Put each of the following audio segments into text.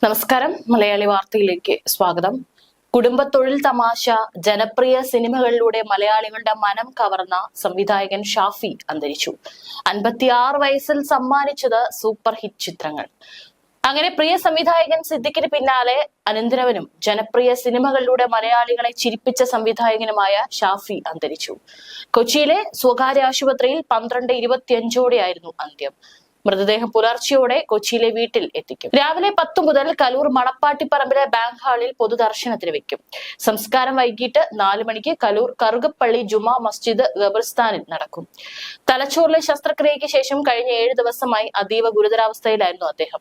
നമസ്കാരം, മലയാളി വാർത്തയിലേക്ക് സ്വാഗതം. കുടുംബത്തൊഴിൽ തമാശ ജനപ്രിയ സിനിമകളിലൂടെ മലയാളികളുടെ മനം കവർന്ന സംവിധായകൻ ഷാഫി അന്തരിച്ചു. 56 വയസ്സിൽ സമ്മാനിച്ചത് സൂപ്പർ ഹിറ്റ് ചിത്രങ്ങൾ. അങ്ങനെ പ്രിയ സംവിധായകൻ സിദ്ദിഖിന് പിന്നാലെ അനന്തരവനും ജനപ്രിയ സിനിമകളിലൂടെ മലയാളികളെ ചിരിപ്പിച്ച സംവിധായകനുമായ ഷാഫി അന്തരിച്ചു. കൊച്ചിയിലെ സ്വകാര്യ ആശുപത്രിയിൽ 12:25 അന്ത്യം. മൃതദേഹം പുലർച്ചെയോടെ കൊച്ചിയിലെ വീട്ടിൽ എത്തിക്കും. രാവിലെ 10 മുതൽ കലൂർ മണപ്പാട്ടിപ്പറമ്പിലെ ബാങ്ക് ഹാളിൽ പൊതുദർശനത്തിന് വെക്കും. സംസ്കാരം വൈകിട്ട് 4 മണിക്ക് കലൂർ കറുകപ്പള്ളി ജുമാ മസ്ജിദ് ഖബർസ്ഥാനിൽ നടക്കും. തലച്ചോറിലെ ശസ്ത്രക്രിയയ്ക്ക് ശേഷം കഴിഞ്ഞ 7 ദിവസമായി അതീവ ഗുരുതരാവസ്ഥയിലായിരുന്നു അദ്ദേഹം.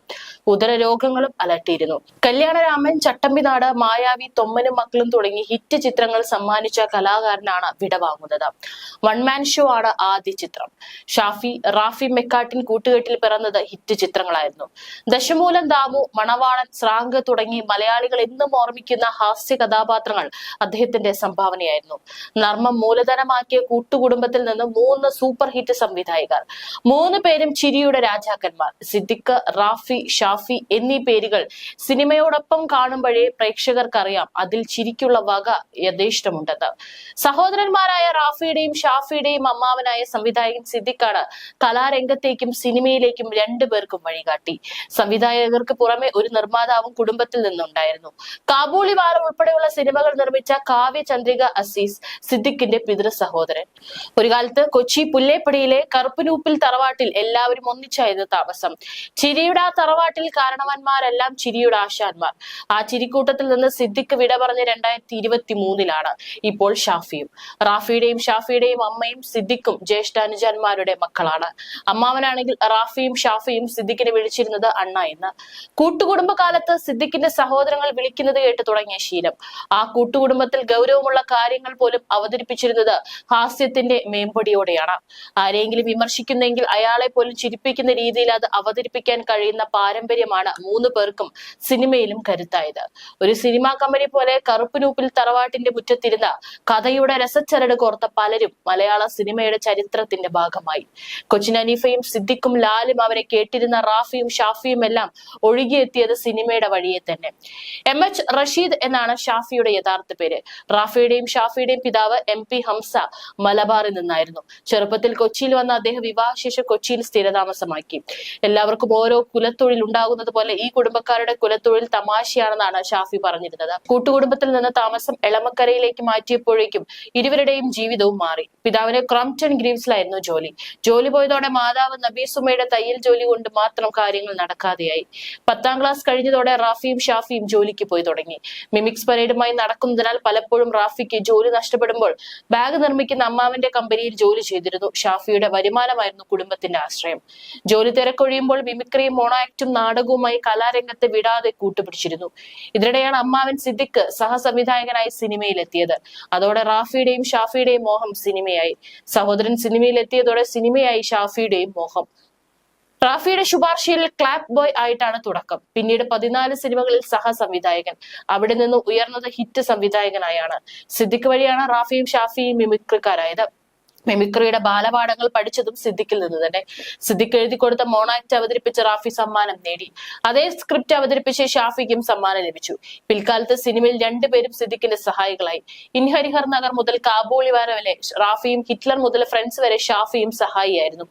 ഉദര രോഗങ്ങളും അലട്ടിയിരുന്നു. കല്യാണരാമൻ, ചട്ടമ്പിനാട്, മായാവി, തൊമ്മനും മക്കളും തുടങ്ങി ഹിറ്റ് ചിത്രങ്ങൾ സമ്മാനിച്ച കലാകാരനാണ് വിടവാങ്ങുന്നത്. വൺമാൻ ഷോ ആണ് ആദ്യ ചിത്രം. ഷാഫി, റാഫി മെക്കാട്ടിൻ കൂട്ടുകെട്ടിൽ പിറന്നത് ഹിറ്റ് ചിത്രങ്ങളായിരുന്നു. ദശമൂലം ദാമു, മണവാളൻ, സ്രാങ്ക് തുടങ്ങി മലയാളികൾ എന്നും ഓർമ്മിക്കുന്ന ഹാസ്യ കഥാപാത്രങ്ങൾ അദ്ദേഹത്തിന്റെ സംഭാവനയായിരുന്നു. നർമ്മം മൂലധനമാക്കിയ കൂട്ടുകുടുംബത്തിൽ നിന്ന് 3 സൂപ്പർ ഹിറ്റ് സംവിധായകർ, 3 പേരും ചിരിയുടെ രാജാക്കന്മാർ. സിദ്ദിഖ്, റാഫി, ഷാഫി എന്നീ പേരുകൾ സിനിമയോടൊപ്പം കാണുമ്പോഴേ പ്രേക്ഷകർക്കറിയാം അതിൽ ചിരിക്കുള്ള വക യഥേഷ്ടമുണ്ടെന്ന്. സഹോദരന്മാരായ റാഫിയുടെയും ഷാഫിയുടെയും അമ്മാവനായ സംവിധായകൻ സിദ്ദിഖാണ് കലാരംഗത്തേക്കും സിനിമയിലേക്കും 2 പേർക്കും വഴികാട്ടി. സംവിധായകർക്ക് പുറമെ ഒരു നിർമ്മാതാവും കുടുംബത്തിൽ നിന്നുണ്ടായിരുന്നു. കാബൂളിവാല ഉൾപ്പെടെയുള്ള സിനിമകൾ നിർമ്മിച്ച കാവ്യ ചന്ദ്രിക അസീസ് സിദ്ദിഖിന്റെ പിതൃ സഹോദരൻ. ഒരു കാലത്ത് കൊച്ചി പുല്ലേപ്പടിയിലെ കറുപ്പനൂപ്പിൽ തറവാട്ടിൽ എല്ലാവരും ഒന്നിച്ചായിരുന്നു താമസം. ചിരിയുടെ ആ തറവാട്ടിൽ കാരണവന്മാരെല്ലാം ചിരിയുടെ ആശാന്മാർ. ആ ചിരിക്കൂട്ടത്തിൽ നിന്ന് സിദ്ദിഖ് വിട പറഞ്ഞ് 2023 ഇപ്പോൾ ഷാഫിയും. റാഫിയുടെയും ഷാഫിയുടെയും അമ്മയും സിദ്ദിഖും ജ്യേഷ്ഠാനുജന്മാരുടെ മക്കളാണ്. അമ്മാവനാണെങ്കിൽ റാഫിയും ഷാഫിയും സിദ്ദിഖിനെ വിളിച്ചിരുന്നത് അണ്ണ എന്ന്. കൂട്ടുകുടുംബകാലത്ത് സിദ്ദിഖിന്റെ സഹോദരങ്ങൾ വിളിക്കുന്നത് കേട്ട് തുടങ്ങിയ ശീലം. ആ കൂട്ടുകുടുംബത്തിൽ ഗൗരവമുള്ള കാര്യങ്ങൾ പോലും അവതരിപ്പിച്ചിരുന്നത് ഹാസ്യത്തിന്റെ മേമ്പൊടിയോടെയാണ്. ആരെങ്കിലും വിമർശിക്കുന്നെങ്കിൽ അയാളെ പോലും ചിരിപ്പിക്കുന്ന രീതിയിൽ അത് അവതരിപ്പിക്കാൻ കഴിയുന്ന പാരമ്പര്യമാണ് 3 പേർക്കും സിനിമയിലും കരുത്തായത്. ഒരു സിനിമാ കമ്പനി പോലെ കറുപ്പനൂപ്പിൽ തറവാട്ടിന്റെ മുറ്റത്തിരുന്ന കഥയുടെ രസച്ചരട് കോർത്ത പലരും മലയാള സിനിമയുടെ ചരിത്രത്തിന്റെ ഭാഗമായി. കൊച്ചിൻ അനീഫയും സിദ്ദിഖും ലാലും അവരെ കേട്ടിരുന്ന റാഫിയും ഷാഫിയും എല്ലാം ഒഴുകിയെത്തിയത് സിനിമയുടെ വഴിയെ തന്നെ. MH റഷീദ് എന്നാണ് ഷാഫിയുടെ യഥാർത്ഥ പേര്. റാഫിയുടെയും ഷാഫിയുടെയും പിതാവ് MP ഹംസ മലബാറിൽ നിന്നായിരുന്നു. ചെറുപ്പത്തിൽ കൊച്ചിയിൽ വന്ന അദ്ദേഹം വിവാഹശേഷം കൊച്ചിയിൽ സ്ഥിരതാമസമാക്കി. എല്ലാവർക്കും ഓരോ കുലത്തൊഴിൽ ഉണ്ടാകുന്നത് പോലെ ഈ കുടുംബക്കാരുടെ കുലത്തൊഴിൽ തമാശയാണെന്നാണ് ഷാഫി പറഞ്ഞിരുന്നത്. കൂട്ടുകുടുംബത്തിൽ നിന്ന് താമസം എളമക്കരയിലേക്ക് മാറ്റിയപ്പോഴേക്കും ഇരുവരുടെയും ജീവിതവും മാറി. പിതാവിന് ക്രോംപ്ടൺ ഗ്രീവ്സിലായിരുന്നു ജോലി പോയതോടെ മാതാവ് നബീസുമയുടെ തയ്യൽ ജോലി കൊണ്ട് മാത്രം കാര്യങ്ങൾ നടക്കാതെയായി. 10ാം ക്ലാസ് കഴിഞ്ഞതോടെ റാഫിയും ഷാഫിയും ജോലിക്ക് പോയി തുടങ്ങി. മിമിക്സ് പരേഡുമായി നടക്കുന്നതിനാൽ പലപ്പോഴും റാഫിക്ക് ജോലി നഷ്ടപ്പെടുമ്പോൾ ബാഗ് നിർമ്മിക്കുന്ന അമ്മാവന്റെ കമ്പനിയിൽ ജോലി ചെയ്തിരുന്നു. ഷാഫിയുടെ വരുമാനമായിരുന്നു കുടുംബത്തിന്റെ ആശ്രയം. ജോലി തിരക്കൊഴിയുമ്പോൾ മിമിക്രിയും മോണോ ആക്ടും നാടകവുമായി കലാരംഗത്ത് വിടാതെ കൂട്ടുപിടിച്ചിരുന്നു. ഇതിനിടെയാണ് അമ്മാവൻ സിദ്ദിഖ് സഹസംവിധായകനായി സിനിമയിലെത്തിയത്. അതോടെ റാഫിയുടെയും ഷാഫിയുടെയും മോഹം സിനിമയായി. സഹോദരൻ സിനിമയിലെത്തിയതോടെ സിനിമയായി ഷാഫിയുടെയും മോഹം. റാഫിയുടെ ശുപാർശയിൽ ക്ലാപ്പ് ബോയ് ആയിട്ടാണ് തുടക്കം. പിന്നീട് 14 സിനിമകളിൽ സഹസംവിധായകൻ. അവിടെ നിന്ന് ഉയർന്നത് ഹിറ്റ് സംവിധായകനായാണ്. സിദ്ദിഖ് വഴിയാണ് റാഫിയും ഷാഫിയും മിമിക്രിക്കാരായത്. മിമിക്രിയുടെ ബാലപാഠങ്ങൾ പഠിച്ചതും സിദ്ദിഖിൽ നിന്ന് തന്നെ. സിദ്ദിഖ് എഴുതി കൊടുത്ത മോണാക്ട് അവതരിപ്പിച്ച റാഫി സമ്മാനം നേടി. അതേ സ്ക്രിപ്റ്റ് അവതരിപ്പിച്ച് ഷാഫിക്കും സമ്മാനം ലഭിച്ചു. പിൽക്കാലത്ത് സിനിമയിൽ 2 പേരും സിദ്ദിഖിന്റെ സഹായികളായി. ഇൻ ഹരിഹർ നഗർ മുതൽ കാബൂളിവാല വരെ റാഫിയും, ഹിറ്റ്ലർ മുതൽ ഫ്രണ്ട്സ് വരെ ഷാഫിയും സഹായിയായിരുന്നു.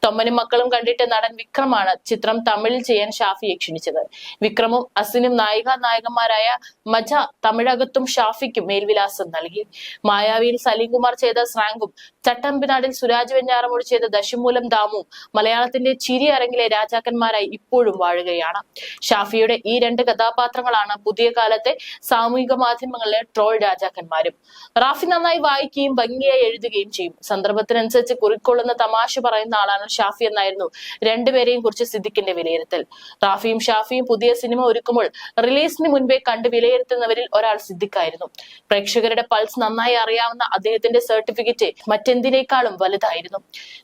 തൊമ്മനും മക്കളും കണ്ടിട്ട് നടൻ വിക്രമാണ് ചിത്രം തമിഴിൽ ചെയ്യാൻ ഷാഫിയെ ക്ഷണിച്ചത്. വിക്രമും അസിനും നായികമാരായ മജ തമിഴകത്തും ഷാഫിക്കും മേൽവിലാസം നൽകി. മായാവിയിൽ സലീം കുമാർ ചെയ്ത സ്രാങ്കും ചട്ടമ്പിനാടിൽ സുരാജ് വെഞ്ഞാറമൂട് ചെയ്ത ദശമൂലം ദാമുവും മലയാളത്തിന്റെ ചിരി അരങ്ങിലെ രാജാക്കന്മാരായി ഇപ്പോഴും വാഴുകയാണ്. ഷാഫിയുടെ ഈ 2 കഥാപാത്രങ്ങളാണ് പുതിയ കാലത്തെ സാമൂഹിക മാധ്യമങ്ങളിലെ ട്രോൾ രാജാക്കന്മാരും. റാഫി നന്നായി വായിക്കുകയും ഭംഗിയായി എഴുതുകയും ചെയ്യും. സന്ദർഭത്തിനനുസരിച്ച് കുറിക്കൊള്ളുന്ന തമാശ പറയുന്ന ആളാണ് ഷാഫി എന്നായിരുന്നു 2 പേരെയും കുറിച്ച് സിദ്ദിഖിന്റെ വിലയിരുത്തൽ. റാഫിയും ഷാഫിയും പുതിയ സിനിമ ഒരുക്കുമ്പോൾ റിലീസിന് മുൻപേ കണ്ട് വിലയിരുത്തുന്നവരിൽ ഒരാൾ സിദ്ദിഖായിരുന്നു. പ്രേക്ഷകരുടെ പൾസ് നന്നായി അറിയാവുന്ന അദ്ദേഹത്തിന്റെ സർട്ടിഫിക്കറ്റ് മറ്റെന്തിനേക്കാളും വലുതായിരുന്നു.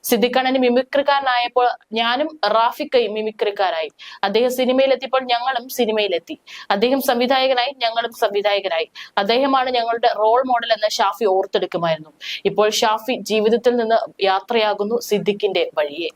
സിദ്ദിഖ് അണ്ണന് മിമിക്രിക്കാരനായപ്പോൾ ഞാനും റാഫിക്കയും മിമിക്രിക്കാരായി. അദ്ദേഹം സിനിമയിലെത്തിയപ്പോൾ ഞങ്ങളും സിനിമയിലെത്തി. അദ്ദേഹം സംവിധായകനായി, ഞങ്ങളും സംവിധായകരായി. അദ്ദേഹമാണ് ഞങ്ങളുടെ റോൾ മോഡൽ എന്ന് ഷാഫി ഓർത്തെടുക്കുമായിരുന്നു. ഇപ്പോൾ ഷാഫി ജീവിതത്തിൽ നിന്ന് യാത്രയാകുന്നു സിദ്ദിഖിന്റെ വഴിയെ.